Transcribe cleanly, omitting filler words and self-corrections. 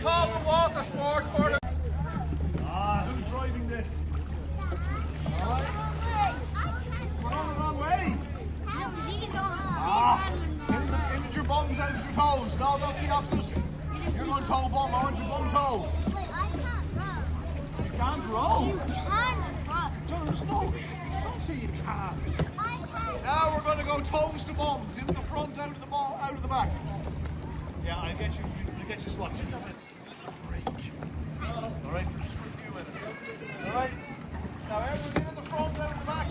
called the water sport for the... Who's driving this? Alright. We're on the wrong way. Into your bums, out of your toes. No, that's the opposite. You're going toe bum, I want your bum toe. Wait, I can't row. You can't row. You can't row. There's no. Don't say you can't. I can't. Now we're going to go toes to bums, into the front, out of the ball, out of the back. Yeah, I'll get you. You get your swaps. You have a break. All right, just for a few minutes. All right. Now everyone in the front, out of the back.